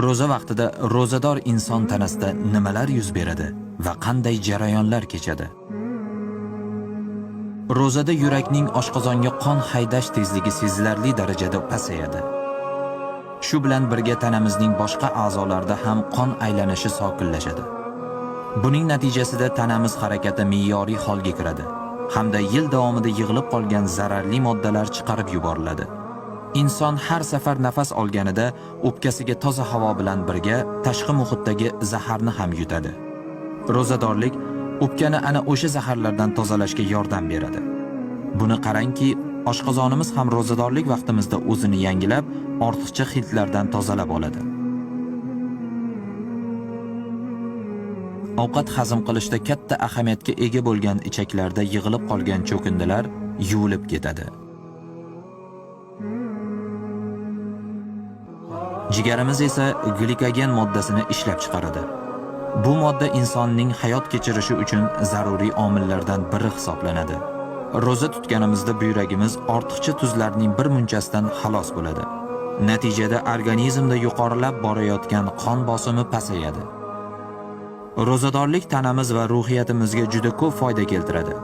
Ro'za vaqtida ro'zador inson tanasida nimalar yuz beradi va qanday jarayonlar kechadi? Ro'zada yurakning oshqozonga qon haydash tezligi sezilarli darajada pasayadi. Shu bilan birga tanamizning boshqa a'zolarida ham qon aylanishi sokinlashadi. Buning natijasida tanamiz harakati me'yoriy holga kiradi hamda yil davomida yig'ilib qolgan zararli moddalar chiqarib yuboriladi. Inson har safar nafas olganida o'pkasiga toza havo bilan birga tashqi muhitdagi zaharni ham yutadi. Ro'zadorlik o'pkani ana o'sha zaharlardan tozalashga yordam beradi. Buni qarangki, oshqozonimiz ham ro'zadorlik vaqtimizda o'zini yangilab, ortiqcha xiltlardan tozalab oladi. Ovqat hazm qilishda katta ahamiyatga ega bo'lgan ichaklarda yig'ilib qolgan cho'kindilar yuvilib ketadi. Jigarimiz esa glikogen moddasini ishlab chiqaradi. Bu modda insonning hayot kechirishi uchun zaruriy omillardan biri hisoblanadi. Ro'za tutganimizda buyragimiz ortiqcha tuzlarning bir munchasidan xalos bo'ladi. Natijada organizmda yuqorilab borayotgan qon bosimi pasayadi. Ro'zadorlik tanamiz va ruhiyatimizga juda ko'p foyda keltiradi.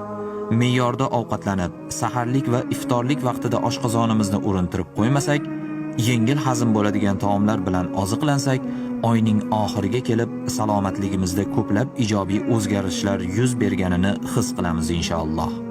Me'yorda ovqatlanib, saharlik va iftorlik vaqtida oshqozonimizni urintirib qo'ymasak, yengil hazm bo'ladigan taomlar bilan oziqlansak, oyning oxiriga kelib salomatligimizda ko'plab ijobiy o'zgarishlar yuz berganini his qilamiz inshaalloh.